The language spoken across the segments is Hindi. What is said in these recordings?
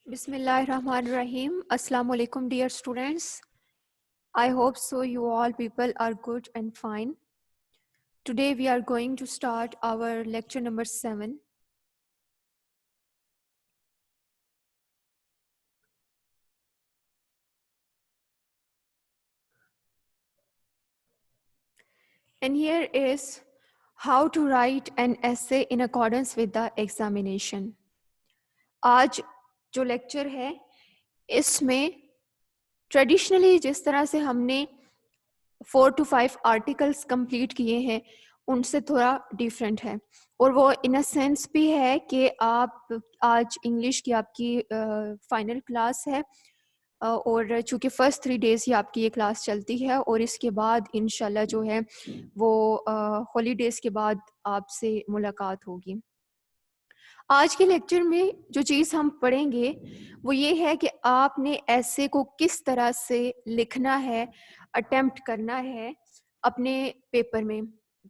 Bismillahirrahmanirrahim. Assalamu alaikum, dear students. I hope so you all people are good and fine. Today we are going to start our lecture number 7. And here is how to write an essay in accordance with the examination. आज जो लेक्चर है इसमें ट्रेडिशनली जिस तरह से हमने 4 to 5 आर्टिकल्स कंप्लीट किए हैं उनसे थोड़ा डिफरेंट है और वो इन अ सेंस भी है कि आप आज इंग्लिश की आपकी फाइनल क्लास है और चूँकि फर्स्ट 3 डेज़ ही आपकी ये क्लास चलती है और इसके बाद इंशाल्लाह जो है वो हॉलीडेज़ के बाद आपसे मुलाकात होगी। आज के लेक्चर में जो चीज़ हम पढ़ेंगे वो ये है कि आपने ऐसे को किस तरह से लिखना है, अटेम्प्ट करना है अपने पेपर में।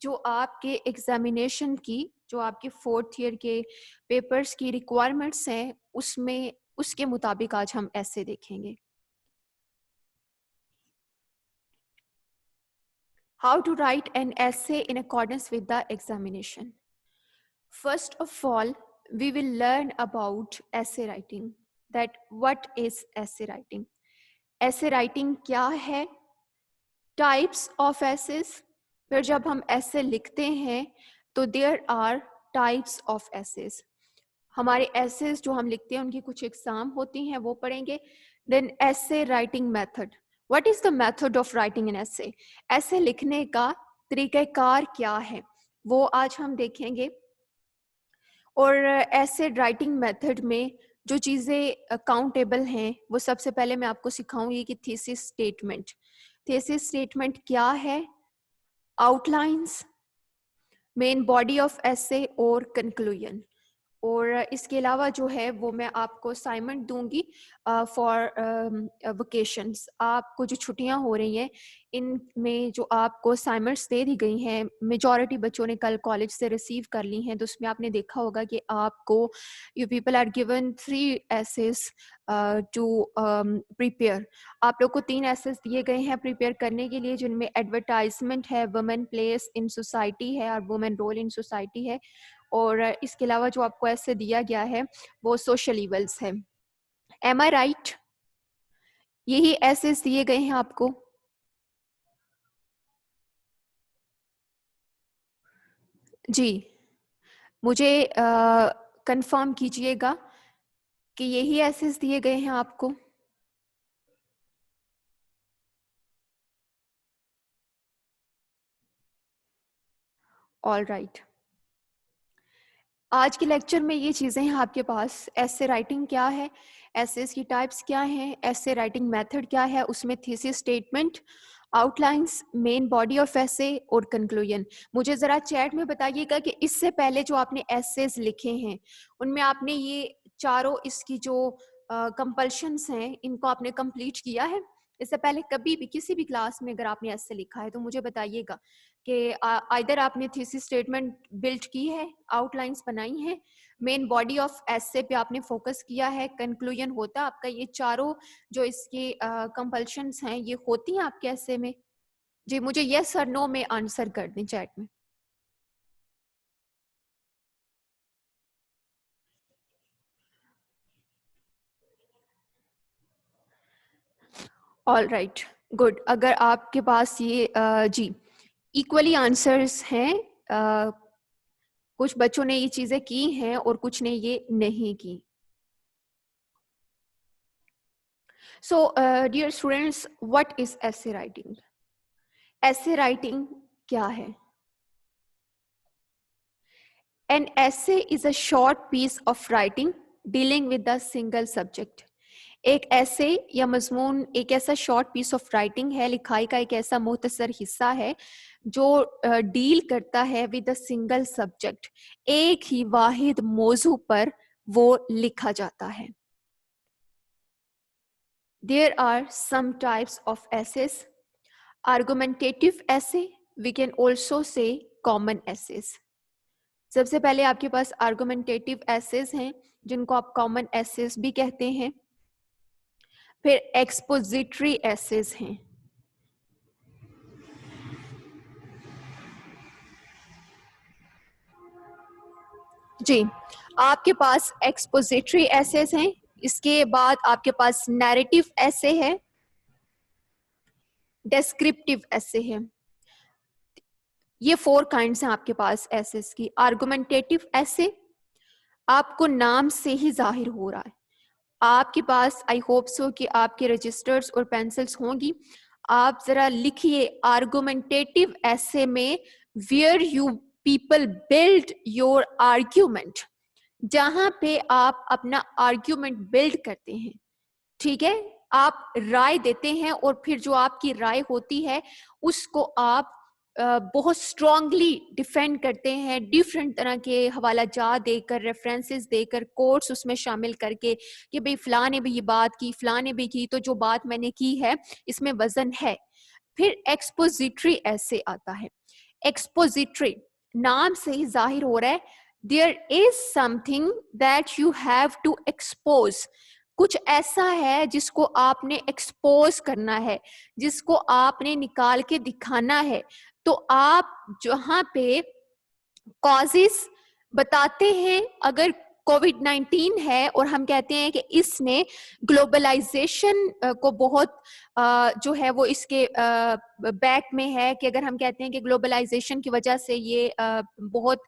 जो आपके एग्जामिनेशन की, जो आपके 4th ईयर के पेपर्स की रिक्वायरमेंट्स हैं उसमें उसके मुताबिक आज हम ऐसे देखेंगे। How to write an essay in accordance with the examination. First of all, we will learn about essay writing. That what is essay writing? Essay writing क्या है? Types of essays. फिर जब हम essay लिखते हैं तो there are types of essays. हमारे essays जो हम लिखते हैं उनकी कुछ एग्जाम होती हैं वो पढ़ेंगे. Then essay writing method. What is the method of writing an essay? essay लिखने का तरीक़ाकार क्या है वो आज हम देखेंगे. और ऐसे राइटिंग मेथड में जो चीज़ें काउंटेबल हैं वो सबसे पहले मैं आपको सिखाऊंगी कि थीसिस स्टेटमेंट. थीसिस स्टेटमेंट क्या है, आउटलाइंस, मेन बॉडी ऑफ एसे और कंक्लूजन. और इसके अलावा जो है वो मैं आपको असाइनमेंट दूंगी फॉर वेकेशंस. आपको जो छुट्टियां हो रही हैं इनमें जो आपको असाइनमेंट्स दे दी गई हैं, मेजॉरिटी बच्चों ने कल कॉलेज से रिसीव कर ली हैं, तो उसमें आपने देखा होगा कि आपको you people are given 3 essays to prepare. आप लोग को 3 एसेस दिए गए हैं प्रिपेयर करने के लिए, जिनमें एडवर्टाइजमेंट है, वुमेन प्लेस इन सोसाइटी है और वुमेन रोल इन सोसाइटी है. और इसके अलावा जो आपको ऐसे दिया गया है वो सोशल इवल्स है. एम आई राइट? यही एसेस दिए गए हैं आपको. जी, मुझे कंफर्म कीजिएगा कि यही एसेस दिए गए हैं आपको. All right. आज के लेक्चर में ये चीज़ें हैं आपके पास. ऐसे राइटिंग क्या है, एसेस की टाइप्स क्या हैं, ऐसे राइटिंग मेथड क्या है, उसमें thesis statement, outlines, main body of ऐसे और कंक्लूजन. मुझे ज़रा चैट में बताइएगा कि इससे पहले जो आपने एसेस लिखे हैं उनमें आपने ये चारों इसकी जो कंपल्शंस हैं इनको आपने कंप्लीट किया है. इससे पहले कभी भी किसी भी क्लास में अगर आपने ऐसे लिखा है तो मुझे बताइएगा कि आइदर आपने थीसिस स्टेटमेंट बिल्ड की है, आउटलाइंस बनाई हैं, मेन बॉडी ऑफ एसे पे आपने फोकस किया है, कंक्लूजन होता है आपका. ये चारों जो इसके कंपल्शंस हैं ये होती हैं आपके एसे में. जी, मुझे यस और नो में आंसर कर दें चैट में. All right, good. अगर आपके पास ये जी इक्वली आंसर्स हैं, कुछ बच्चों ने ये चीजें की हैं और कुछ ने ये नहीं की. So, dear students, what is essay writing? Essay writing क्या है? An essay is a short piece of writing dealing with a single subject. एक ऐसे या मजमून एक ऐसा शॉर्ट पीस ऑफ राइटिंग है, लिखाई का एक ऐसा मुख्तसर हिस्सा है जो डील करता है विद अ सिंगल सब्जेक्ट. एक ही वाहिद मौजू पर वो लिखा जाता है. There are some types of essays. Argumentative essay, we can also say common essays. सबसे पहले आपके पास आर्गुमेंटेटिव एसेस हैं जिनको आप कॉमन एसेस भी कहते हैं। फिर एक्सपोजिटरी एसेस हैं। जी, आपके पास एक्सपोजिटरी एसेस हैं। इसके बाद आपके पास नैरेटिव एसे है, डिस्क्रिप्टिव एसे है। ये 4 काइंड्स हैं आपके पास एसेस की। आर्गुमेंटेटिव एसे आपको नाम से ही जाहिर हो रहा है। आपके पास आई होप सो कि आपके रजिस्टर्स और पेंसिल्स होंगी। आप जरा लिखिए आर्गुमेंटेटिव एसे में where you people build your argument, जहां पे आप अपना आर्ग्यूमेंट बिल्ड करते हैं। ठीक है, आप राय देते हैं और फिर जो आपकी राय होती है उसको आप बहुत स्ट्रांगली डिफेंड करते हैं, डिफरेंट तरह के हवाला जा देकर, रेफरेंसेस देकर, कोट्स उसमें शामिल करके कि भाई फलां ने भी ये बात की, फलां ने भी की, तो जो बात मैंने की है इसमें वजन है। फिर एक्सपोजिटरी ऐसे आता है। एक्सपोजिटरी नाम से ही जाहिर हो रहा है there is something that you have to expose. कुछ ऐसा है जिसको आपने एक्सपोज करना है, जिसको आपने निकाल के दिखाना है। तो आप जहां पे कॉजेस बताते हैं, अगर कोविड-19 है और हम कहते हैं कि इसने ग्लोबलाइजेशन को बहुत जो है वो इसके बैक में है, कि अगर हम कहते हैं कि ग्लोबलाइजेशन की वजह से ये बहुत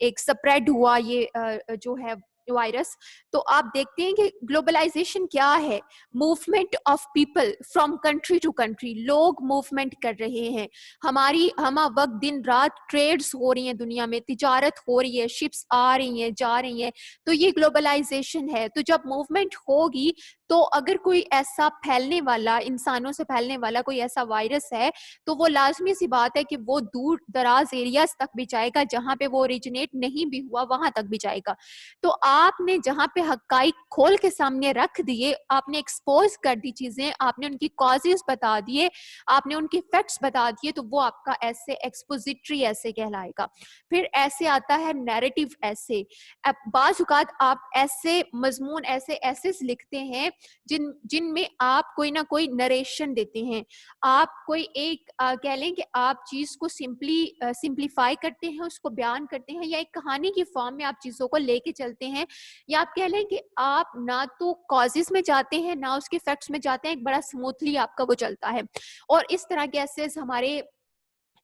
एक स्प्रेड हुआ ये जो है वायरस, तो आप देखते हैं कि ग्लोबलाइजेशन क्या है? Movement of people from country to country. लोग मूवमेंट कर रहे हैं। हम वक्त दिन रात ट्रेड्स हो रही हैं, दुनिया में तिजारत हो रही है, शिप्स आ रही हैं, जा रही हैं, तो ये ग्लोबलाइजेशन है। तो जब मूवमेंट होगी तो अगर कोई ऐसा फैलने वाला, इंसानों से फैलने वाला कोई ऐसा वायरस है, तो वो लाजमी सी बात है कि वो दूर दराज एरियाज तक भी जाएगा, जहां पे वो ओरिजिनेट नहीं भी हुआ वहां तक भी जाएगा। तो आपने जहां पे हकाइक खोल के सामने रख दिए, आपने एक्सपोज कर दी चीजें, आपने उनकी कॉजेस बता दिए, आपने उनके फैक्ट्स बता दिए, तो वो आपका ऐसे एक्सपोजिटरी ऐसे कहलाएगा। फिर ऐसे आता है नैरेटिव ऐसे। अब बाज़ औक़ात आप ऐसे मजमून ऐसे एसेस लिखते हैं जिनमें आप कोई ना कोई नरेशन देते हैं। आप कोई एक कह लें कि आप चीज को सिंप्लीफाई करते हैं, उसको बयान करते हैं, या एक कहानी की फॉर्म में आप चीजों को लेके चलते हैं, या आप कह लें कि आप ना तो कॉजेस में जाते हैं ना उसके फैक्ट्स में जाते हैं, एक बड़ा स्मूथली आपका वो चलता है। और इस तरह के एसेस हमारे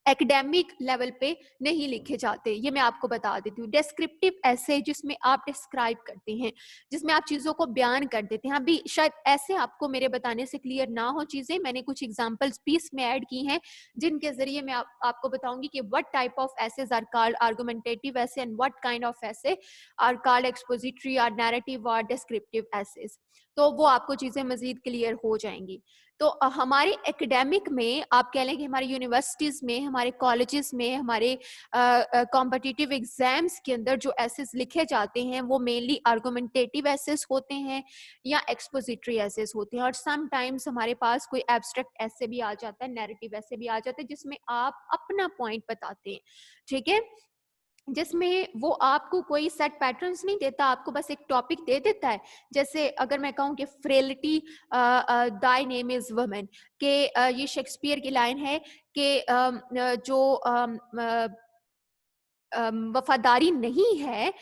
एकेडमिक लेवल पे नहीं लिखे जाते, ये मैं आपको बता देती हूँ। डिस्क्रिप्टिव ऐसे जिसमें आप डिस्क्राइब करते हैं, जिसमें आप चीज़ों को बयान कर देते हैं। अभी शायद ऐसे आपको मेरे बताने से क्लियर ना हो चीज़ें, मैंने कुछ एग्जांपल्स भी इसमें ऐड की हैं जिनके जरिए मैं आपको बताऊंगी कि what type of essays are called argumentative essay and what kind of essay are called expository और नैरेटिव और डिस्क्रिप्टिव ऐसेज। तो वो आपको चीज़ें मजीद क्लियर हो जाएंगी। तो हमारे एकेडमिक में आप कह लें कि हमारे यूनिवर्सिटीज़ में, हमारे कॉलेजेस में, हमारे कॉम्पिटिटिव एग्जाम्स के अंदर जो एसेस लिखे जाते हैं वो मेनली आर्गुमेंटेटिव एसेस होते हैं या एक्सपोजिटरी एसेस होते हैं। और समटाइम्स हमारे पास कोई एब्स्ट्रैक्ट ऐसे भी आ जाता है, नैरेटिव ऐसे भी आ जाता है, जिसमें आप अपना पॉइंट बताते हैं। ठीक है, जिसमें वो आपको कोई सेट पैटर्न्स नहीं देता, आपको बस एक टॉपिक दे देता है। जैसे अगर मैं कहूँ कि frailty Dai name is woman, के ये शेक्सपियर की लाइन है कि जो वफादारी नहीं है,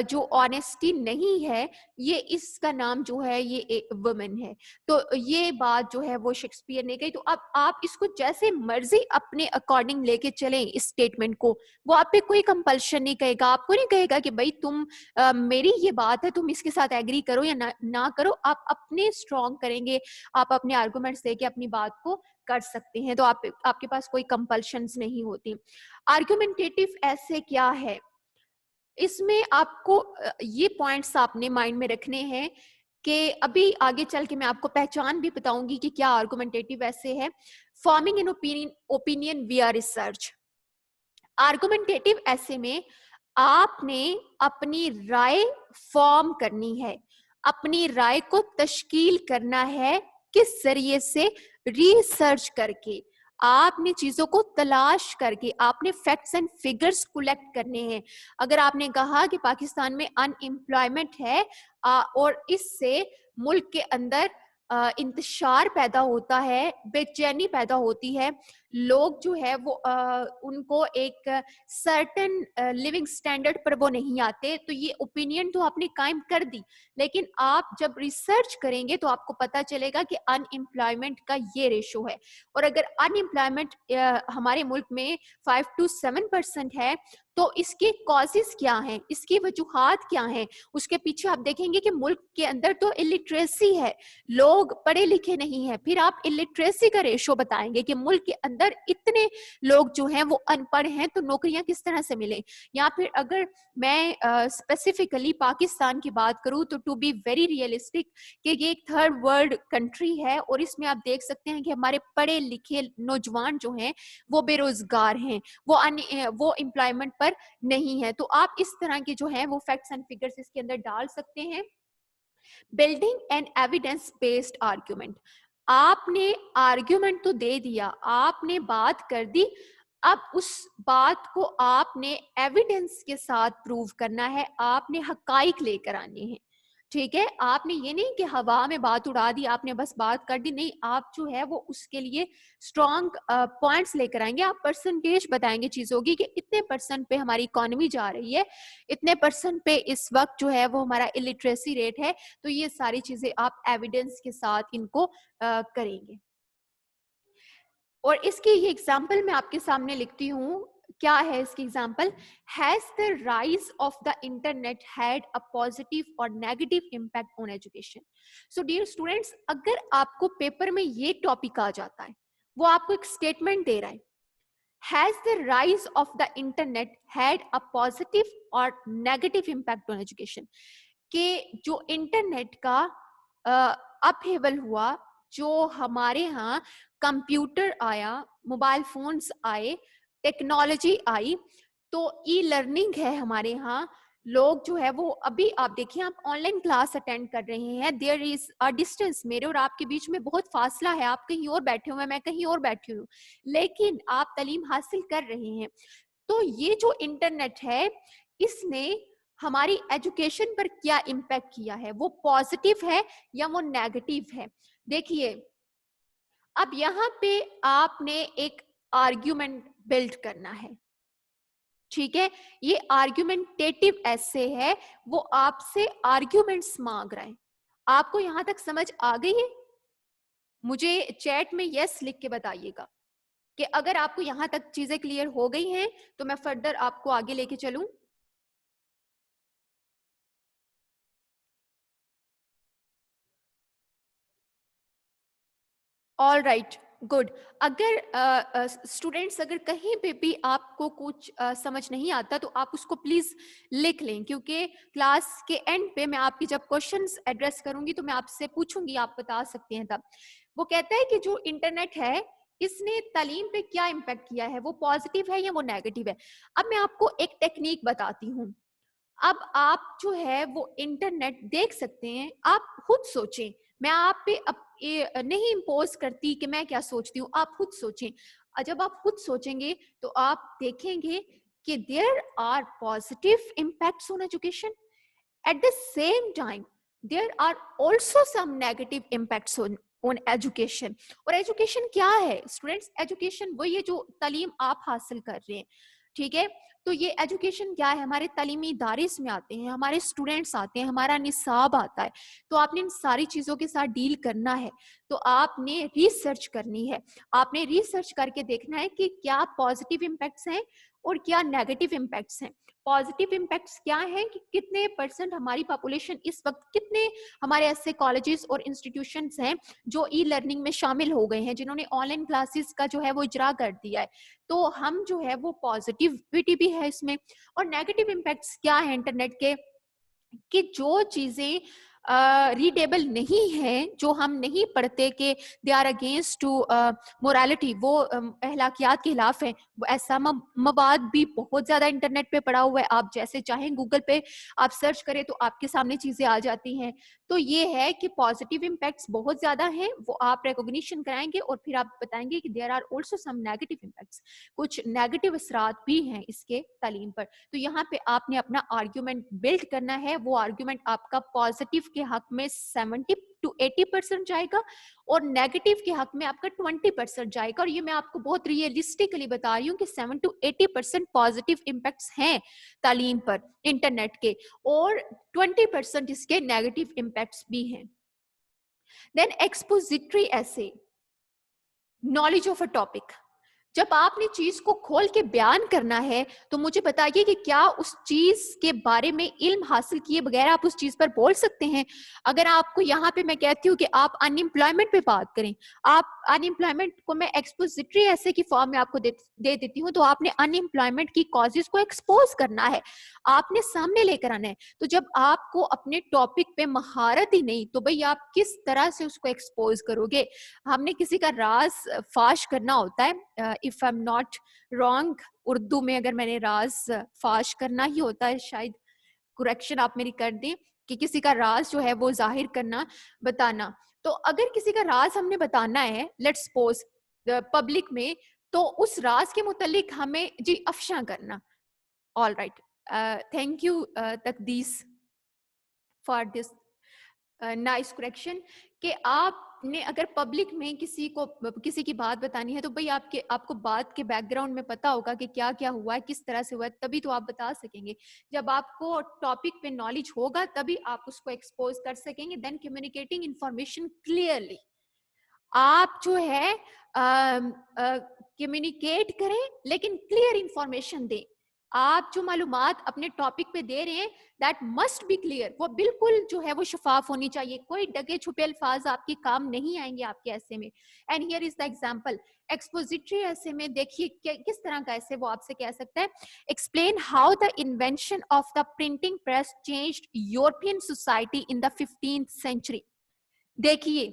जो ऑनेस्टी नहीं है, ये इसका नाम जो है ये एक वुमन है। तो ये बात जो है वो शेक्सपियर ने कही। तो अब आप इसको जैसे मर्जी अपने अकॉर्डिंग लेके चलें इस स्टेटमेंट को, वो आप पे कोई कंपल्शन नहीं कहेगा, आपको नहीं कहेगा कि भाई तुम मेरी ये बात है तुम इसके साथ एग्री करो या ना करो। आप अपने स्ट्रॉन्ग करेंगे, आप अपने आर्गुमेंट्स देके अपनी बात को कर सकते हैं। तो आपके पास कोई कंपल्शंस नहीं होती। आर्गुमेंटेटिव ऐसे क्या है, इसमें आपको ये पॉइंट्स आपने माइंड में रखने हैं कि अभी आगे चल के मैं आपको पहचान भी बताऊंगी कि क्या आर्गुमेंटेटिव ऐसे है। फॉर्मिंग एन ओपिनियन विया रिसर्च। आर्गुमेंटेटिव ऐसे में आपने अपनी राय फॉर्म करनी है, अपनी राय को तश्कील करना है, किस जरिए से? रिसर्च करके। आपने चीजों को तलाश करके आपने फैक्ट्स एंड फिगर्स कलेक्ट करने हैं। अगर आपने कहा कि पाकिस्तान में अनएम्प्लॉयमेंट है और इससे मुल्क के अंदर इंतशार पैदा होता है, बेचैनी पैदा होती है, लोग जो है वो उनको एक सर्टन लिविंग स्टैंडर्ड पर वो नहीं आते, तो ये ओपिनियन तो आपने कायम कर दी। लेकिन आप जब रिसर्च करेंगे तो आपको पता चलेगा कि अनएम्प्लॉयमेंट का ये रेशो है। और अगर अनएम्प्लॉयमेंट हमारे मुल्क में 5 to 7% है, तो इसके कॉजेस क्या हैं, इसकी वजूहात क्या हैं, उसके पीछे आप देखेंगे कि मुल्क के अंदर तो इलिटरेसी है, लोग पढ़े लिखे नहीं है। फिर आप इलिटरेसी का रेशो बताएंगे कि मुल्क के अंदर इतने लोग जो हैं वो अनपढ़ हैं, तो नौकरियां किस तरह से मिले। या फिर अगर मैं स्पेसिफिकली पाकिस्तान की बात करूं, तो टू बी वेरी रियलिस्टिक कि ये एक थर्ड वर्ल्ड कंट्री है, और इसमें आप देख सकते हैं कि हमारे पढ़े लिखे नौजवान जो हैं वो बेरोजगार हैं, वो एम्प्लॉयमेंट पर नहीं है। तो आप इस तरह के जो है वो फैक्ट्स एंड फिगर्स इसके अंदर डाल सकते हैं। Building an evidence based argument, आपने आर्ग्यूमेंट तो दे दिया, आपने बात कर दी, अब उस बात को आपने एविडेंस के साथ प्रूव करना है, आपने हकाइक लेकर आने हैं। ठीक है, आपने ये नहीं कि हवा में बात उड़ा दी, आपने बस बात कर दी, नहीं, आप जो है वो उसके लिए स्ट्रॉन्ग पॉइंट्स लेकर आएंगे, आप परसेंटेज बताएंगे चीजों की कि इतने परसेंट पे हमारी इकोनॉमी जा रही है, इतने परसेंट पे इस वक्त जो है वो हमारा इलिटरेसी रेट है। तो ये सारी चीजें आप एविडेंस के साथ इनको करेंगे। और इसकी ये एग्जाम्पल मैं आपके सामने लिखती हूँ। क्या है इसकी example? Has the rise of the internet had a positive और negative impact on education? So dear students, अगर आपको पेपर में ये टॉपिक आ जाता है, वो आपको एक स्टेटमेंट दे रहा है, has the rise of the internet had a positive और नेगेटिव इम्पैक्ट ऑन एजुकेशन, कि जो इंटरनेट का अपहेवल हुआ, जो हमारे यहाँ कंप्यूटर आया, मोबाइल फोन्स आए, टेक्नोलॉजी आई, तो ई लर्निंग है हमारे यहाँ, लोग जो है वो अभी आप देखिए, आप ऑनलाइन क्लास अटेंड कर रहे हैं, देयर इज अ डिस्टेंस, मेरे और आपके बीच में बहुत फासला है, आप कहीं और बैठे हुए हैं, मैं कहीं और बैठी हूँ, लेकिन आप तालीम हासिल कर रहे हैं। तो ये जो इंटरनेट है, इसने हमारी एजुकेशन पर क्या इम्पैक्ट किया है, वो पॉजिटिव है या वो नेगेटिव है? देखिए, अब यहाँ पे आपने एक आर्ग्यूमेंट बिल्ड करना है। ठीक है, ये आर्ग्यूमेंटेटिव ऐसे है, वो आपसे आर्ग्यूमेंट्स मांग रहा है। आपको यहां तक समझ आ गई है? मुझे चैट में यस लिख के बताइएगा कि अगर आपको यहां तक चीजें क्लियर हो गई हैं, तो मैं फर्दर आपको आगे लेके चलूं। All right, good. अगर स्टूडेंट्स अगर कहीं पे भी आपको कुछ समझ नहीं आता, तो आप उसको प्लीज लिख लें, क्योंकि क्लास के एंड पे मैं आपकी जब क्वेश्चंस एड्रेस करूंगी तो मैं आपसे पूछूंगी, आप बता सकते हैं तब। वो कहता है कि जो इंटरनेट है, इसने तालीम पे क्या इम्पैक्ट किया है, वो पॉजिटिव है या वो नेगेटिव है? अब मैं आपको एक टेक्निक बताती हूँ। अब आप जो है वो इंटरनेट देख सकते हैं, आप खुद सोचें, मैं आप पे नहीं इम्पोज करती कि मैं क्या सोचती हूँ, आप खुद सोचें। जब आप खुद सोचेंगे तो आप देखेंगे कि there are positive impacts on education, at the same time there are also some negative impacts on education। और एजुकेशन क्या है स्टूडेंट्स? एजुकेशन वही है जो तालीम आप हासिल कर रहे हैं। ठीक है, तो ये एजुकेशन क्या है? हमारे तालीमी इदारे इसमें आते हैं, हमारे स्टूडेंट्स आते हैं, हमारा निसाब आता है, तो आपने इन सारी चीजों के साथ डील करना है। तो आपने रिसर्च करनी है, आपने रिसर्च करके देखना है कि क्या पॉजिटिव इम्पैक्ट्स हैं और क्या नेगेटिव इम्पैक्ट्स हैं। पॉजिटिव इम्पैक्ट्स क्या है कि कितने परसेंट हमारी पॉपुलेशन इस वक्त, कितने हमारे ऐसे कॉलेजेस और इंस्टीट्यूशंस हैं जो ई लर्निंग में शामिल हो गए हैं, जिन्होंने ऑनलाइन क्लासेस का जो है वो इजरा कर दिया है। तो हम जो है वो पॉजिटिविटी भी है इसमें। और नेगेटिव इम्पैक्ट्स क्या है इंटरनेट के, कि जो चीजें रीडेबल नहीं है, जो हम नहीं पढ़ते कि they are against to morality, वो अहलाकियात के खिलाफ है, ऐसा मवाद भी बहुत ज्यादा इंटरनेट पे पड़ा हुआ है। आप जैसे चाहें गूगल पे आप सर्च करें तो आपके सामने चीजें आ जाती हैं। तो ये है कि पॉजिटिव इम्पैक्ट्स बहुत ज्यादा हैं, वो आप रिकॉग्निशन कराएंगे और फिर आप बताएंगे कि there are also some negative impacts, कुछ नेगेटिव असरात भी हैं इसके तालीम पर। तो यहाँ पे आपने अपना आर्ग्यूमेंट बिल्ड करना है। वो आर्ग्यूमेंट आपका पॉजिटिव के हक में 70 to 80% जाएगा और नेगेटिव के हक में आपका 20% जाएगा। और ये मैं आपको बहुत रियलिस्टिकली बता रही हूँ कि 7 to 80% पॉजिटिव इम्पैक्ट्स हैं तालीम पर इंटरनेट के, और 20% इसके नेगेटिव इम्पैक्ट्स भी हैं। Then expository essay, knowledge of a topic. जब आपने चीज को खोल के बयान करना है तो मुझे बताइए कि क्या उस चीज के बारे में इल्म हासिल किए बगैर आप उस चीज पर बोल सकते हैं। अगर आपको यहाँ पे मैं कहती हूँ कि आप अनएम्प्लॉयमेंट पे बात करें, आप अनएम्प्लॉयमेंट को मैं एक्सपोजिटरी ऐसे की फॉर्म में आपको दे देती हूँ, तो आपने अनएम्प्लॉयमेंट की कॉजेज को एक्सपोज करना है, आपने सामने लेकर आना है। तो जब आपको अपने टॉपिक पे महारत ही नहीं तो भाई आप किस तरह से उसको एक्सपोज करोगे। हमने किसी का राज फाश करना होता है, if I am not wrong, Urdu में अगर मैंने राज फाश करना ही होता है, शायद करेक्शन आप मेरी कर दें, कि किसी का राज जो है वो जाहिर करना, बताना। तो अगर किसी का राज हमने बताना है, लेट्स सपोज पब्लिक में, तो उस राज के मुतालिक हमें जी अफशा करना। All right, thank you Taqdees for this nice correction, कि आपने अगर पब्लिक में किसी की बात बतानी है तो भाई आपको बात के बैकग्राउंड में पता होगा कि क्या क्या हुआ है, किस तरह से हुआ है, तभी तो आप बता सकेंगे। जब आपको टॉपिक पे नॉलेज होगा तभी आप उसको एक्सपोज कर सकेंगे। देन कम्युनिकेटिंग इंफॉर्मेशन क्लियरली, आप जो है कम्युनिकेट करें लेकिन क्लियर इंफॉर्मेशन दें। आप जो मालूमात अपने टॉपिक पे दे रहे हैं दैट मस्ट बी क्लियर, वो बिल्कुल जो है वो शफाफ होनी चाहिए, कोई डगे छुपे अल्फाज आपके काम नहीं आएंगे आपके ऐसे में। And here is the example, expository ऐसे में देखिए किस तरह का ऐसे वो आपसे कह सकता है, explain how the invention of the printing press changed European society in the 15th century. देखिए,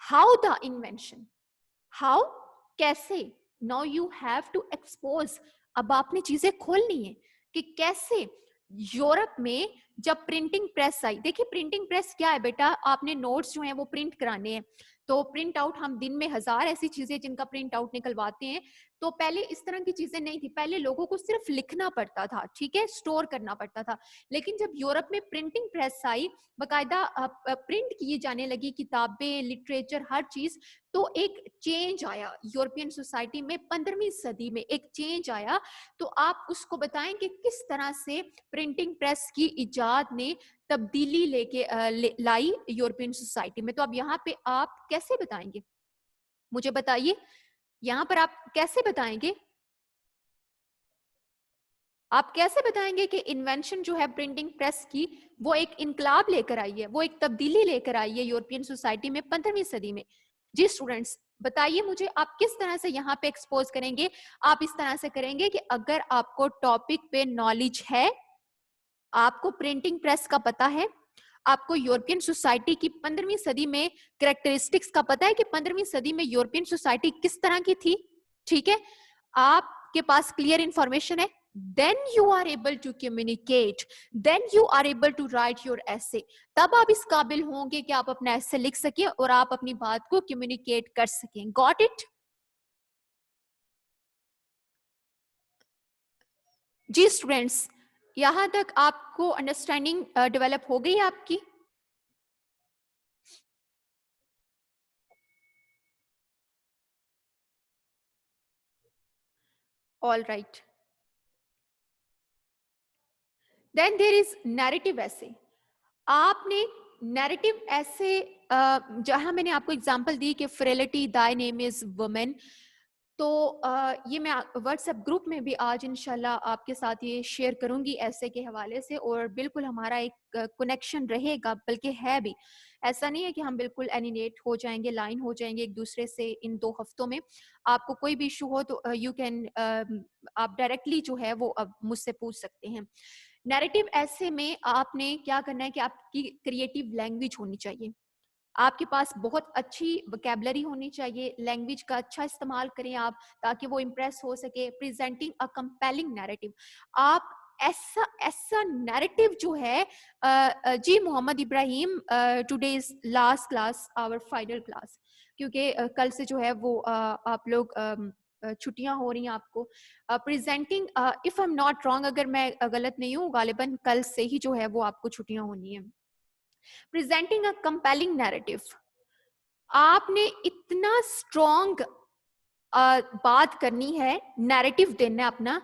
हाउ द इन्वेंशन, हाउ, कैसे, now you have to expose, अब आपने चीजें खोलनी है कि कैसे यूरोप में जब प्रिंटिंग प्रेस आई। देखिए प्रिंटिंग प्रेस क्या है बेटा, आपने नोट्स जो हैं वो प्रिंट कराने हैं, तो प्रिंट आउट, हम दिन में 1000 ऐसी चीजें जिनका प्रिंट आउट निकलवाते हैं। तो पहले इस तरह की चीजें नहीं थी, पहले लोगों को सिर्फ लिखना पड़ता था, ठीक है, स्टोर करना पड़ता था। लेकिन जब यूरोप में प्रिंटिंग प्रेस आई, बाकायदा प्रिंट किए जाने लगी किताबें, लिटरेचर, हर चीज, तो एक चेंज आया यूरोपियन सोसाइटी में, 15वीं सदी में एक चेंज आया। तो आप उसको बताएं कि किस तरह से प्रिंटिंग प्रेस की इजाद ने तब्दीली लाई यूरोपियन सोसाइटी में। तो अब यहाँ पे आप कैसे बताएंगे, मुझे बताइए, यहाँ पर आप कैसे बताएंगे, आप कैसे बताएंगे कि इन्वेंशन जो है प्रिंटिंग प्रेस की वो एक इनकलाब लेकर आई है, वो एक तब्दीली लेकर आई है यूरोपियन सोसाइटी में 15वीं सदी में। जी स्टूडेंट्स बताइए मुझे, आप किस तरह से यहाँ पे एक्सपोज करेंगे। आप इस तरह से करेंगे कि अगर आपको टॉपिक पे नॉलेज है, आपको प्रिंटिंग प्रेस का पता है, आपको यूरोपियन सोसाइटी की 15वीं सदी में कैरेक्टरिस्टिक्स का पता है कि 15वीं सदी में यूरोपियन सोसाइटी किस तरह की थी, ठीक है, आपके पास क्लियर इंफॉर्मेशन है, then you are able to communicate, then you are able to write your essay। तब आप इस काबिल होंगे कि आप अपना essay लिख सकें और आप अपनी बात को communicate कर सकें। Got it? जी स्टूडेंट्स, यहां तक आपको अंडरस्टैंडिंग डेवलप हो गई आपकी। All right, then there is narrative essay. आपने नैरेटिव ऐसे, जहां मैंने आपको एग्जांपल दी कि frailty Dai name is women, तो ये मैं व्हाट्सएप ग्रुप में भी आज इंशाल्लाह आपके साथ ये शेयर करूंगी ऐसे के हवाले से, और बिल्कुल हमारा एक कनेक्शन रहेगा, बल्कि है भी, ऐसा नहीं है कि हम बिल्कुल एनिनेट हो जाएंगे, लाइन हो जाएंगे एक दूसरे से इन 2 हफ्तों में। आपको कोई भी इशू हो तो यू कैन, आप डायरेक्टली जो है वो अब मुझसे पूछ सकते हैं। नैरेटिव ऐसे में आपने क्या करना है कि आपकी क्रिएटिव लैंग्वेज होनी चाहिए, आपके पास बहुत अच्छी वोकैबुलरी होनी चाहिए, लैंग्वेज का अच्छा इस्तेमाल करें आप, ताकि वो इम्प्रेस हो सके। प्रेजेंटिंग अ कंपेलिंग नैरेटिव, आप ऐसा ऐसा नैरेटिव जो है जी Mohammad Ibrahim, today is last class, our final class, क्योंकि कल से जो है वो आप लोग छुट्टियां हो रही हैं आपको। Presenting, if I am not wrong, अगर मैं गलत नहीं हूँ, गालिबन कल से ही जो है वो आपको छुट्टियां होनी है। प्रेजेंटिंग अ कंपेलिंग नैरेटिव, आपने इतना स्ट्रॉन्ग बात करनी है, नैरेटिव देना है अपना,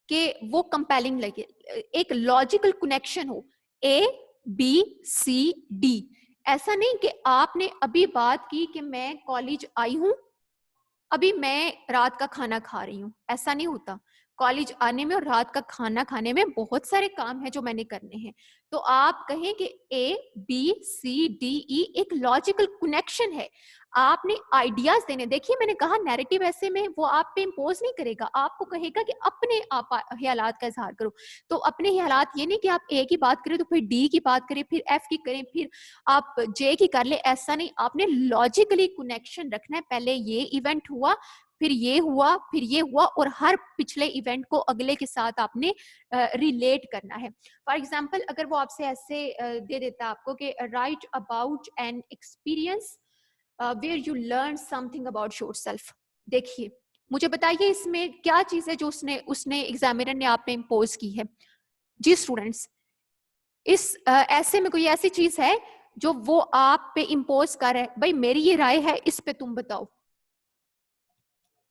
कि वो कंपेलिंग लगे, एक लॉजिकल कनेक्शन हो, ए बी सी डी। ऐसा नहीं कि आपने अभी बात की कि मैं कॉलेज आई हूं, अभी मैं रात का खाना खा रही हूँ, ऐसा नहीं होता। कॉलेज आने में और रात का खाना खाने में बहुत सारे काम है जो मैंने करने हैं। तो आप कहें कि A B C D E एक लॉजिकल कनेक्शन है, आपने आइडियाज देने। देखिए मैंने कहा नैरेटिव ऐसे में वो आप पे इम्पोज नहीं करेगा, आपको कहेगा कि अपने आप ख्यालात का इजहार करो। तो अपने ख्यालात ये नहीं कि आप ए की बात करें तो फिर डी की बात करें, फिर एफ की करें, फिर आप जे की कर ले, ऐसा नहीं। आपने लॉजिकली कनेक्शन रखना है, पहले ये इवेंट हुआ, फिर ये हुआ, फिर ये हुआ, और हर पिछले इवेंट को अगले के साथ आपने रिलेट करना है। फॉर एग्जाम्पल अगर वो आपसे ऐसे दे देता आपको कि write about an experience where you learn something about yourself. देखिए मुझे बताइए इसमें क्या चीज है जो उसने उसने एग्जामिनर ने आप पे इम्पोज की है। जी स्टूडेंट्स, इस ऐसे में कोई ऐसी चीज है जो वो आप पे इम्पोज कर रहा है, भाई मेरी ये राय है, इस पे तुम बताओ।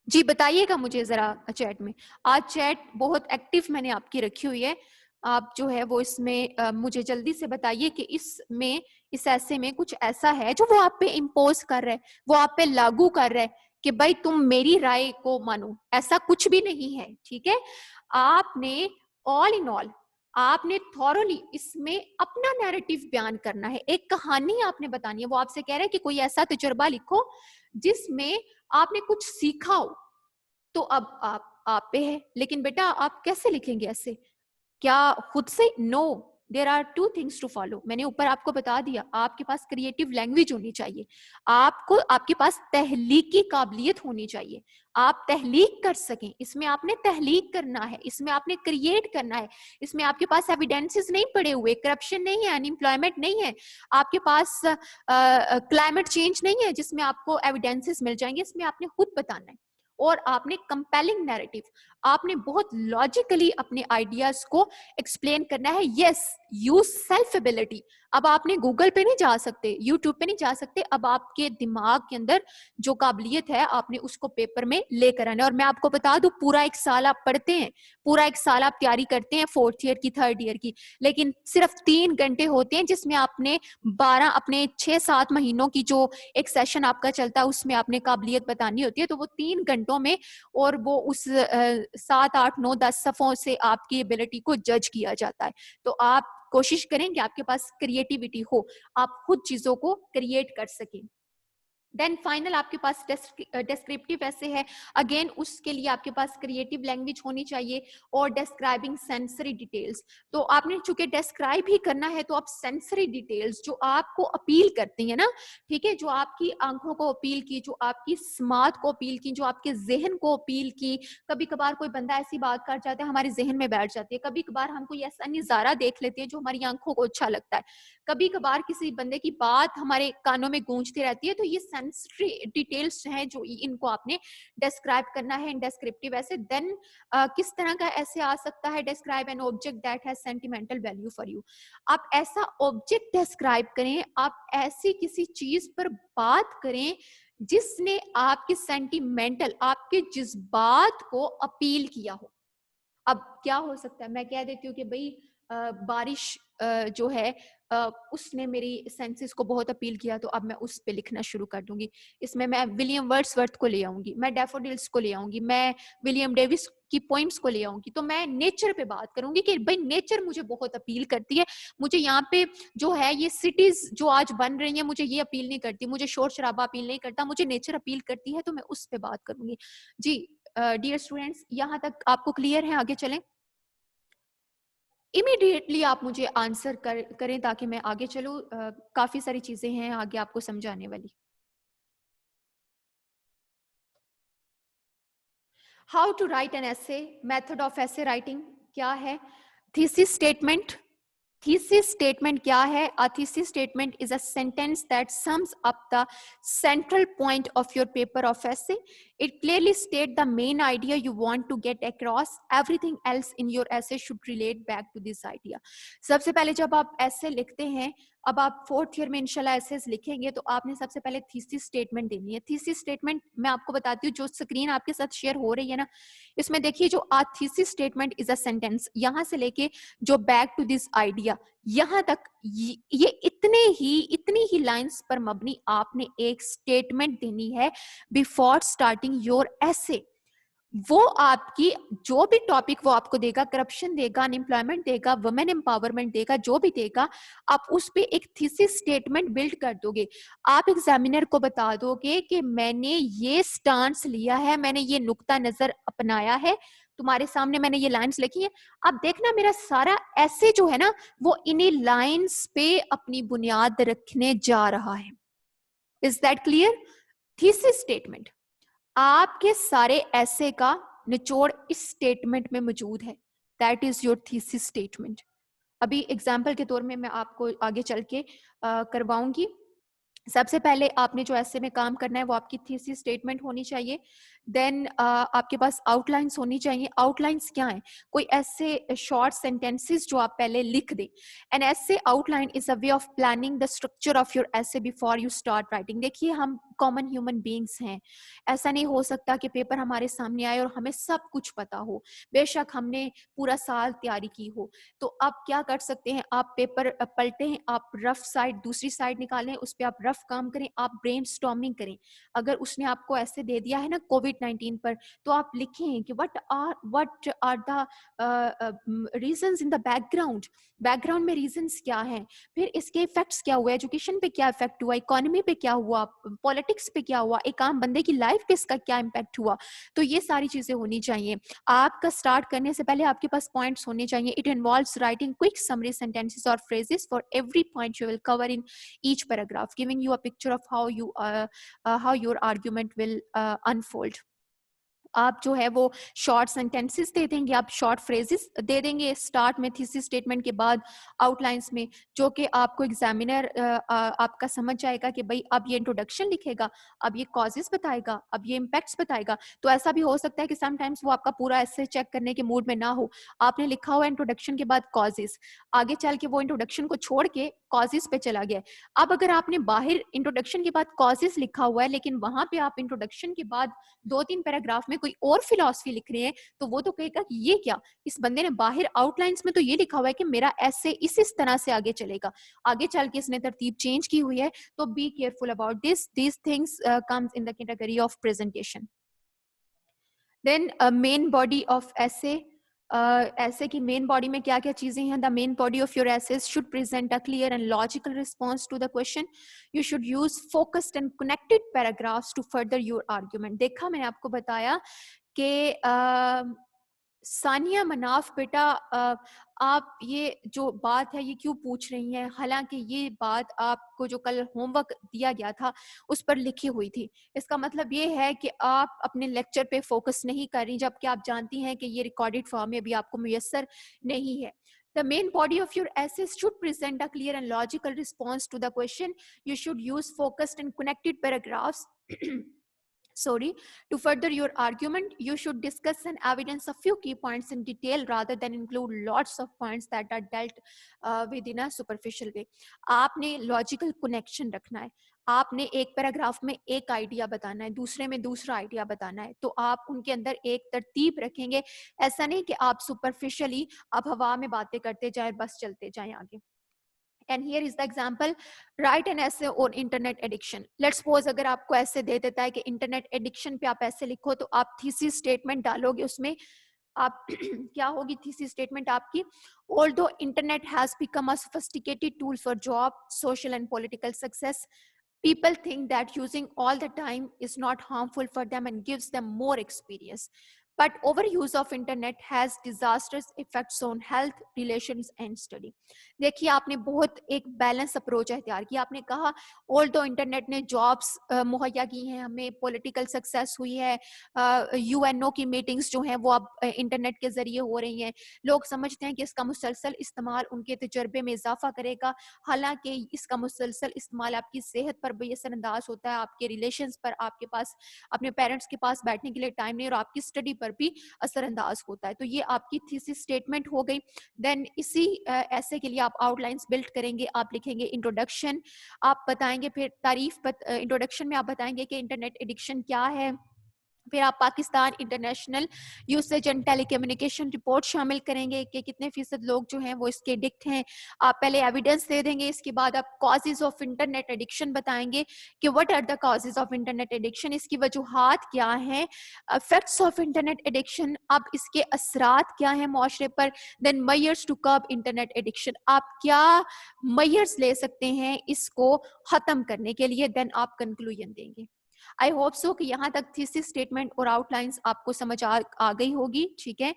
जी बताइएगा मुझे जरा चैट में। आज चैट बहुत एक्टिव मैंने आपकी रखी हुई है, आप जो है वो इसमें मुझे जल्दी से बताइए कि इसमें, इस ऐसे में कुछ ऐसा है जो वो आप पे इम्पोज कर रहा है, वो आप पे लागू कर रहा है कि भाई तुम मेरी राय को मानो। ऐसा कुछ भी नहीं है, ठीक है। आपने ऑल इन ऑल आपने थॉरली इसमें अपना नैरेटिव बयान करना है, एक कहानी आपने बतानी है। वो आपसे कह रहा है कि कोई ऐसा तजुर्बा लिखो जिसमें आपने कुछ सीखा हो। तो अब आप पे है, लेकिन बेटा आप कैसे लिखेंगे ऐसे, क्या खुद से? No, there are two things to follow. मैंने ऊपर आपको बता दिया, आपके पास क्रिएटिव लैंग्वेज होनी चाहिए, आपको आपके पास तहलीक की काबिलियत होनी चाहिए, आप तहलीक कर सकें। इसमें आपने तहलीक करना है, इसमें आपने क्रिएट करना है। इसमें आपके पास एविडेंसेस नहीं पड़े हुए, करप्शन नहीं है, अनएम्प्लॉयमेंट नहीं है, आपके पास क्लाइमेट चेंज नहीं है जिसमें आपको एविडेंसेस मिल जाएंगे। इसमें आपने खुद बताना है, और आपने कंपेलिंग नैरेटिव, आपने बहुत लॉजिकली अपने आइडियाज को एक्सप्लेन करना है। Yes, use self ability. अब आपने गूगल पे नहीं जा सकते, यूट्यूब पे नहीं जा सकते, अब आपके दिमाग के अंदर जो काबिलियत है आपने उसको पेपर में लेकर आना है। और मैं आपको बता दूं, पूरा एक साल आप पढ़ते हैं, पूरा एक साल आप तैयारी करते हैं फोर्थ ईयर की, थर्ड ईयर की, लेकिन सिर्फ 3 घंटे होते हैं जिसमें आपने 12 अपने 6-7 महीनों की जो एक सेशन आपका चलता है उसमें आपने काबिलियत बतानी होती है। तो वो 3 घंटों में, और वो उस 7, 8, 9, 10 सफ़ों से आपकी एबिलिटी को जज किया जाता है। तो आप कोशिश करें कि आपके पास क्रिएटिविटी हो, आप खुद चीजों को क्रिएट कर सकें। देन फाइनल आपके पास डिस्क्रिप्टिव ऐसे है, अगेन उसके लिए आपके पास क्रिएटिव लैंग्वेज होनी चाहिए, और डिस्क्राइबिंग सेंसरी डिटेल्स। तो आपने चूंकि डिस्क्राइब ही करना है, तो आप सेंसरी डिटेल्स जो आपको अपील करती है ना, ठीक है, जो आपकी आंखों को अपील की, जो आपकी स्मार्ट को अपील की, जो आपके जहन को अपील की। कभी कभार कोई बंदा ऐसी बात कर जाता है हमारे जहन में बैठ जाती है, कभी कभार हम कोई ऐसा नजारा देख लेते हैं जो हमारी आंखों को अच्छा लगता है, कभी कभार किसी बंदे की बात हमारे कानों में गूंजती रहती है। तो ये सेंसरी डिटेल्स हैं जो इनको आपने डिस्क्राइब करना है इन डिस्क्रिप्टिव ऐसे। देन किस तरह का ऐसे आ सकता है, describe an object that has sentimental value for you. आप ऐसा ऑब्जेक्ट डिस्क्राइब करें, आप ऐसी किसी चीज पर बात करें जिसने आपके सेंटिमेंटल, आपके जज्बात को अपील किया हो। अब क्या हो सकता है, मैं कह देती हूँ कि भाई बारिश जो है उसने मेरी सेंसेस को बहुत अपील किया, तो अब मैं उस पे लिखना शुरू कर दूंगी। इसमें मैं विलियम वर्ड्सवर्थ को ले आऊंगी, मैं डैफोडिल्स को ले आऊंगी, मैं विलियम डेविस की पॉइंट्स को ले आऊंगी। तो मैं नेचर पे बात करूंगी कि भाई नेचर मुझे बहुत अपील करती है, मुझे यहाँ पे जो है ये सिटीज जो आज बन रही है मुझे ये अपील नहीं करती, मुझे शोर शराबा अपील नहीं करता, मुझे नेचर अपील करती है, तो मैं उस पे बात करूंगी। जी डियर स्टूडेंट्स, यहाँ तक आपको क्लियर है, आगे चलें। इमीडिएटली आप मुझे आंसर करें ताकि मैं आगे चलूँ। काफ़ी सारी चीज़ें हैं आगे आपको समझाने वाली। हाउ टू राइट एन ऐसे, मेथड ऑफ ऐसे राइटिंग क्या है? Thesis statement. Thesis statement क्या है? A thesis statement is a sentence that sums up the central point of your paper of essay. It clearly states the main idea you want to get across. Everything else in your essay should relate back to this idea. सबसे पहले जब आप ऐसे लिखते हैं, अब आप फोर्थ ईयर में इंशाल्लाह एसेस लिखेंगे तो आपने सबसे पहले थीसिस स्टेटमेंट देनी है। थीसिस स्टेटमेंट मैं आपको बताती हूँ, जो स्क्रीन आपके साथ शेयर हो रही है ना, इसमें देखिए जो a thesis statement is a sentence, यहाँ से लेके जो बैक टू दिस आइडिया यहां तक ये इतनी ही लाइंस पर मबनी आपने एक स्टेटमेंट देनी है बिफोर स्टार्टिंग योर एसे। वो आपकी जो भी टॉपिक वो आपको देगा, करप्शन देगा, अनएम्प्लॉयमेंट देगा, वुमेन एम्पावरमेंट देगा, जो भी देगा, आप उस पे एक थीसिस स्टेटमेंट बिल्ड कर दोगे। आप एग्जामिनर को बता दोगे कि मैंने ये स्टांस लिया है, मैंने ये नुक्ता नजर अपनाया है, तुम्हारे सामने मैंने ये लाइंस लिखी है, अब देखना मेरा सारा ऐसे जो है ना वो इन्हीं लाइंस पे अपनी बुनियाद रखने जा रहा है। Is that clear? Thesis statement, आपके सारे ऐसे का निचोड़ इस स्टेटमेंट में मौजूद है। That is your thesis statement. अभी एग्जाम्पल के तौर में मैं आपको आगे चल के करवाऊंगी। सबसे पहले आपने जो ऐसे में काम करना है वो आपकी थीसिस स्टेटमेंट होनी चाहिए। देन आपके पास आउटलाइंस होनी चाहिए। आउटलाइंस क्या है? कोई ऐसे शॉर्ट सेंटेंसेस जो आप पहले लिख दें। एन ऐसे outline is a way of planning the structure of your ऐसे बिफोर यू स्टार्ट राइटिंग। देखिए हम कॉमन ह्यूमन बीइंग्स हैं, ऐसा नहीं हो सकता कि पेपर हमारे सामने आए और हमें सब कुछ पता हो। बेशक हमने पूरा साल तैयारी की हो, तो आप क्या कर सकते हैं, आप पेपर पलटें, आप रफ साइड दूसरी साइड निकालें, उस पर आप रफ काम करें, आप ब्रेनस्टॉर्मिंग करें। अगर उसने आपको ऐसे दे दिया है ना कोविड-19 पर, तो आप लिखें कि what are the reasons in the background. Background में रीजंस क्या हैं, फिर इसके इफेक्ट्स क्या हुआ, एजुकेशन पे क्या इफेक्ट हुआ, इकोनॉमी पे क्या हुआ, पॉलिटिक्स पे क्या हुआ, एक आम बंदे की लाइफ पे इसका क्या इम्पैक्ट हुआ। तो ये सारी चीजें होनी चाहिए। आपका स्टार्ट करने से पहले आपके पास पॉइंट्स होने चाहिए। It involves writing quick summary sentences or phrases for every point you will cover in each paragraph, giving you a picture of how your argument will unfold. आप जो है वो शॉर्ट सेंटेंसेस दे देंगे, आप शॉर्ट फ्रेजेस दे देंगे स्टार्ट में थीसिस स्टेटमेंट के बाद आउटलाइंस में, जो कि आपको एग्जामिनर आपका समझ जाएगा कि भाई अब ये इंट्रोडक्शन लिखेगा, अब ये कॉजेस बताएगा, अब ये इम्पैक्ट्स बताएगा। तो ऐसा भी हो सकता है कि समटाइम्स वो आपका पूरा ऐसे चेक करने के मूड में ना हो, आपने लिखा हुआ इंट्रोडक्शन के बाद कॉजेस, आगे चल के वो इंट्रोडक्शन को छोड़ के कॉजेस पे चला गया। अब अगर आपने बाहर इंट्रोडक्शन के बाद कॉजेस लिखा हुआ है, लेकिन वहां पे आप इंट्रोडक्शन के बाद 2-3 पैराग्राफ में कोई और फिलॉसफी लिख रहे हैं, तो वो तो कहेगा कि ये क्या, इस बंदे ने बाहर आउटलाइंस में तो ये लिखा हुआ है कि मेरा ऐसे इस तरह से आगे चलेगा, आगे चल के इसने तरतीब चेंज की हुई है। तो be careful about this, these things comes in the category of presentation. Then main body of essay. Essay की मेन बॉडी में क्या क्या चीजें हैं? The main body of your essays should present a clear and logical response to the question. You should use focused and connected paragraphs to further your argument. देखा, मैंने आपको बताया कि सानिया मनाफ बेटा, आप ये जो बात है ये क्यों पूछ रही हैं, हालांकि ये बात आपको जो कल होमवर्क दिया गया था उस पर लिखी हुई थी। इसका मतलब ये है कि आप अपने लेक्चर पे फोकस नहीं कर रही, जबकि आप जानती हैं कि ये रिकॉर्डेड फॉर्म में भी आपको मुयस्सर नहीं है। The main body of your essays should present a clear and logical response to the question. You should use focused and connected paragraphs. Sorry, to further your argument, you should discuss and evidence a few key points in detail rather than include lots of points that are dealt with in a superficial way. आपने लॉजिकल कनेक्शन रखना है, आपने एक पैराग्राफ में एक आइडिया बताना है, दूसरे में दूसरा आइडिया बताना है, तो आप उनके अंदर एक तरतीब रखेंगे। ऐसा नहीं कि आप सुपरफिशियली आप हवा में बातें करते जाए, बस चलते जाएं आगे। And here is the example, right an essay on internet addiction. Let's suppose अगर आपको ऐसे दे देता है कि इंटरनेट एडिक्शन पे आप ऐसे लिखो, तो आप थीसिस स्टेटमेंट डालोगे उसमें। आप क्या होगी थीसिस स्टेटमेंट आपकी? Although internet has become a sophisticated tool for job, social and political success, people think that using all the time is not harmful for them and gives them more experience. but overuse of internet has disastrous effects on health, relations and study. देखिए आपने बहुत एक बैलेंस अप्रोच अख्तियार किया। आपने कहा ऑल दो इंटरनेट ने जॉब्स मुहैया की हैं, हमें पॉलिटिकल सक्सेस हुई है, यूएनओ की मीटिंग्स जो हैं वो अब इंटरनेट के जरिए हो रही हैं, लोग समझते हैं कि इसका मुसलसल इस्तेमाल उनके तजर्बे में इजाफा करेगा, हालांकि इसका मुसलसल इस्तेमाल आपकी सेहत पर भी असरअंदाज होता है, आपके रिलेशंस पर, आपके पास अपने पेरेंट्स के पास बैठने के लिए टाइम नहीं और आपकी स्टडी पर भी असरअंदाज होता है। तो ये आपकी थीसिस स्टेटमेंट हो गई। देन इसी ऐसे के लिए आप आउटलाइंस बिल्ड करेंगे, आप लिखेंगे इंट्रोडक्शन, आप बताएंगे फिर तारीफ, इंट्रोडक्शन में आप बताएंगे कि इंटरनेट एडिक्शन क्या है, फिर आप Pakistan international usage and telecommunication report शामिल करेंगे कि कितने फीसद लोग जो हैं वो इसके एडिक्ट हैं, आप पहले एविडेंस दे देंगे, इसके बाद आप कॉजेज ऑफ इंटरनेट एडिक्शन बताएंगे कि what are the causes of internet addiction, इसकी वजूहात क्या हैं, इफेक्ट्स ऑफ इंटरनेट एडिक्शन, अब इसके असरात क्या हैं माशरे पर, then measures to curb internet addiction, आप क्या मेजर्स ले सकते हैं इसको खत्म करने के लिए, देन आप कंक्लूजन देंगे। आई होप सो कि यहाँ तक थीसिस स्टेटमेंट और आउटलाइंस आपको समझ आ गई होगी, ठीक है।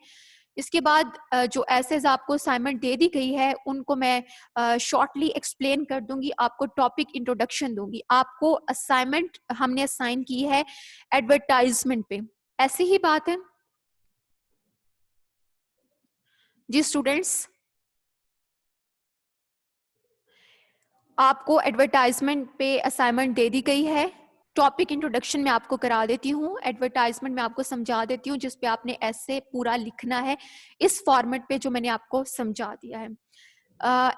इसके बाद जो एसेज आपको असाइनमेंट दे दी गई है उनको मैं शॉर्टली एक्सप्लेन कर दूंगी, आपको टॉपिक इंट्रोडक्शन दूंगी। आपको असाइनमेंट हमने असाइन की है एडवर्टाइजमेंट पे, ऐसी ही बात है जी स्टूडेंट्स, आपको एडवर्टाइजमेंट पे असाइनमेंट दे दी गई है। टॉपिक इंट्रोडक्शन में आपको करा देती हूँ, एडवर्टाइजमेंट में आपको समझा देती हूँ, जिसपे आपने ऐसे पूरा लिखना है इस फॉर्मेट पे जो मैंने आपको समझा दिया है।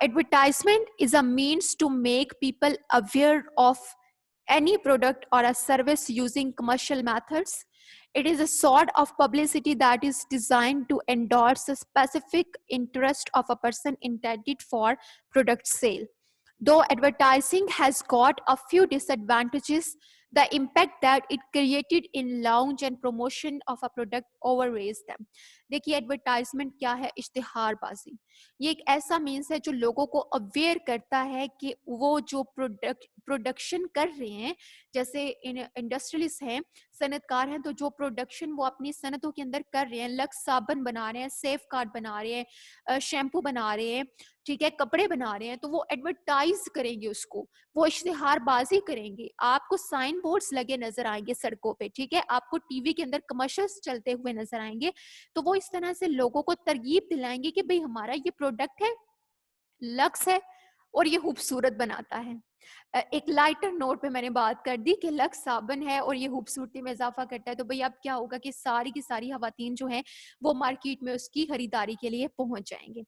Advertisement is a means to make people aware of any product or a service using commercial methods. It is a sort of publicity that is designed to endorse a specific interest of a person intended for product sale. Though advertising has got a few disadvantages, the impact that it created in launch and promotion of a product overweighs them. देखिए एडवर्टाइजमेंट क्या है, इश्तिहारबाजी, ये एक ऐसा मीन्स है जो लोगों को अवेयर करता है कि वो जो प्रोडक्शन कर रहे हैं, जैसे इंडस्ट्रियलिस्ट हैं, सनतकार हैं, तो जो प्रोडक्शन वो अपनी सनतों के अंदर कर रहे हैं, लक्स साबन बना रहे हैं, सेफ कार्ड बना रहे हैं, शैम्पू बना रहे हैं, ठीक है, कपड़े बना रहे हैं, तो वो एडवर्टाइज करेंगे उसको, वो इश्तिहारबाजी करेंगे, आपको साइन बोर्ड्स लगे नजर आएंगे सड़कों पे, ठीक है, आपको टीवी के अंदर कमर्शियल्स चलते हुए नजर आएंगे, तो वो इस तरह से लोगों को तरगीब दिलाएंगे कि भाई हमारा ये प्रोडक्ट है, लक्स है और ये खूबसूरत बनाता है। एक लाइटर नोट पे मैंने बात कर दी कि लक्स साबन है और ये खूबसूरती में इजाफा करता है, तो भाई अब क्या होगा कि सारी की सारी खवातीन जो हैं वो मार्केट में उसकी खरीदारी के लिए पहुंच जाएंगे।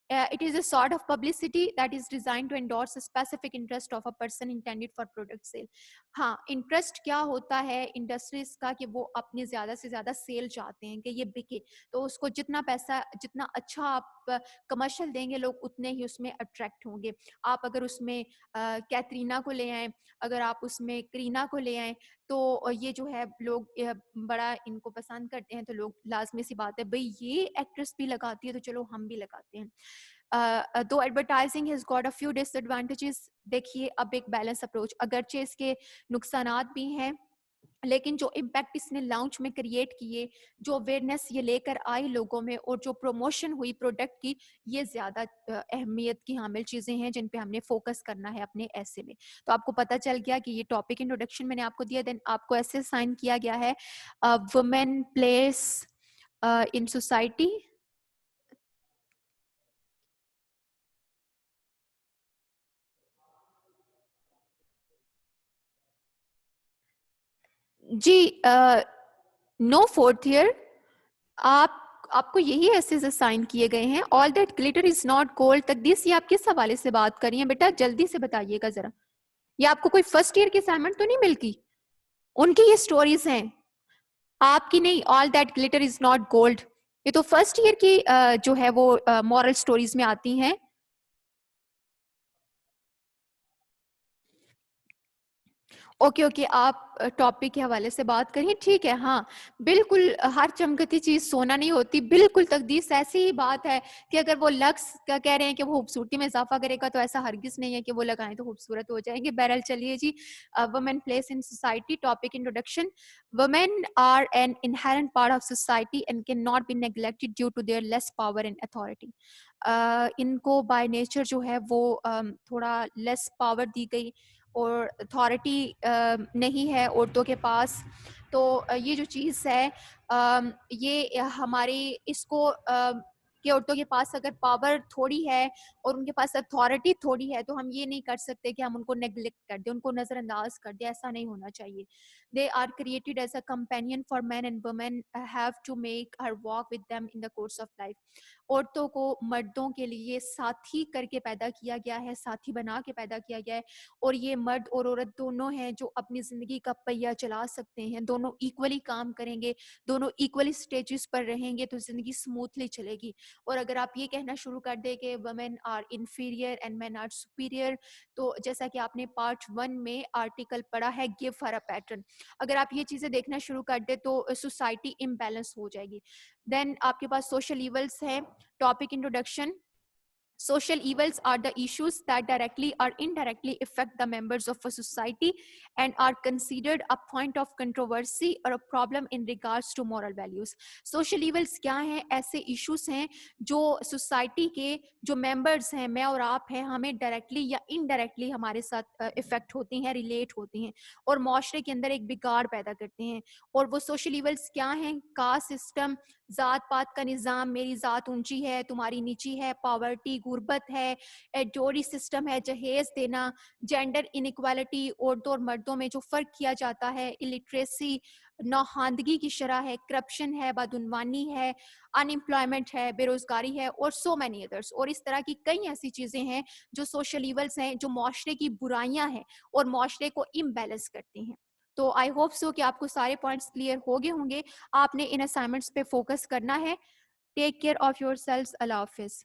It is a sort of publicity that is designed to endorse a specific interest of a person intended for product sale. हाँ, इंटरेस्ट क्या होता है इंडस्ट्रीज का कि वो अपने ज्यादा से ज्यादा सेल चाहते हैं कि ये बिके, तो उसको जितना पैसा, जितना अच्छा आप कमर्शियल देंगे लोग उतने ही उसमें अट्रैक्ट होंगे। आप अगर उसमें कैटरीना को ले आए, अगर आप उसमें करीना को ले आए, तो ये जो है लोग बड़ा इनको पसंद करते हैं, तो लोग लाजमी सी बात है भाई ये एक्ट्रेस भी लगाती है तो चलो हम भी लगाते हैं। दो advertising has got a few disadvantages, देखिए अब एक बैलेंस अप्रोच, अगरचे इसके नुकसानात भी हैं, लेकिन जो इम्पैक्ट इसने लॉन्च में क्रिएट किए, जो अवेयरनेस ये लेकर आई लोगों में और जो प्रमोशन हुई प्रोडक्ट की, ये ज्यादा अहमियत की हामिल चीजें हैं जिन पे हमने फोकस करना है अपने ऐसे में। तो आपको पता चल गया कि ये टॉपिक इंट्रोडक्शन मैंने आपको दिया, देन आपको ऐसे साइन किया गया है वुमेन प्लेस इन सोसाइटी। जी नो फोर्थ ईयर, आपको यही ऐसे साइन किए गए हैं। All that glitter is not gold, Taqdees ये आप किस हवाले से बात करी हैं बेटा, जल्दी से बताइएगा जरा। ये आपको कोई फर्स्ट ईयर की असाइनमेंट तो नहीं मिलती? उनकी ये स्टोरीज हैं, आपकी नहीं। All that glitter is not gold, ये तो फर्स्ट ईयर की जो है वो मॉरल स्टोरीज में आती हैं। ओके, ओके, आप टॉपिक के हवाले से बात करिए, ठीक है। हाँ, बिल्कुल, हर चमकती चीज़ सोना नहीं होती, बिल्कुल तकदीर से ऐसी ही बात है कि अगर वो लक्स का कह रहे हैं कि वो खूबसूरती में इज़ाफ़ा करेगा, तो ऐसा हरगिज़ नहीं है कि वो लगाएँ तो खूबसूरत हो जाएँगे। बहरहाल चलिए जी, women place in society, topic introduction. Women are an inherent part of society and can not be neglected due to their less power and authority. इनको बाय नेचर जो है वो थोड़ा लेस पावर दी गई और अथॉरिटी नहीं है औरतों के पास। तो ये जो चीज़ है, ये हमारे इसको कि औरतों के पास अगर पावर थोड़ी है और उनके पास अथॉरिटी थोड़ी है, तो हम ये नहीं कर सकते कि हम उनको नेग्लेक्ट कर दें, उनको नज़रअंदाज कर दें, ऐसा नहीं होना चाहिए। They are created as a companion for man and women have to make her walk with them in the course of life. औरतों को मर्दों के लिए साथी करके पैदा किया गया है, साथी बना के पैदा किया गया है, और ये मर्द और औरत दोनों हैं जो अपनी ज़िंदगी का पहिया चला सकते हैं, दोनों इक्वली काम करेंगे, दोनों इक्वली स्टेजेस पर रहेंगे तो ज़िंदगी स्मूथली चलेगी। और अगर आप ये कहना शुरू कर दें कि women are inferior and men are superior, तो जैसा कि आपने पार्ट 1 में आर्टिकल पढ़ा है गिव हर अ पैटर्न, अगर आप ये चीज़ें देखना शुरू कर दें तो सोसाइटी इम्बैलेंस हो जाएगी। देन आपके पास सोशल इवल्स हैं, topic introduction. Social evils are the issues that directly or indirectly affect the members of a society and are considered a point of controversy or a problem in regards to moral values. Social evils क्या हैं? ऐसे issues हैं जो society के जो members हैं, मैं और आप हैं, हमें directly या indirectly हमारे साथ affect होती हैं, relate होती हैं और माशरे के अंदर एक बिगाड़ पैदा करते हैं। और वो social evils क्या हैं? कास्ट सिस्टम, जात पात का निज़ाम, मेरी ज़ात ऊंची है तुम्हारी नीची है, पावर्टी, गुर्बत है, एडोरी सिस्टम है, जहेज देना, जेंडर इनइक्वालिटी, औरतों और मर्दों में जो फ़र्क किया जाता है, इलिटरेसी, नौहांदगी की शरह है, करप्शन है, बदउनवानी है, अनएम्प्लॉयमेंट है, बेरोज़गारी है और सो मैनी अदर्स। और इस तरह की कई ऐसी चीज़ें हैं जो सोशल इवल्स हैं, जो माशरे की बुराइयां हैं और माशरे को इम्बैलेंस करती हैं। तो आई होप सो कि आपको सारे पॉइंट्स क्लियर हो गए होंगे। आपने इन असाइनमेंट्स पे फोकस करना है। Take care of yourself. अल्लाह हाफिज।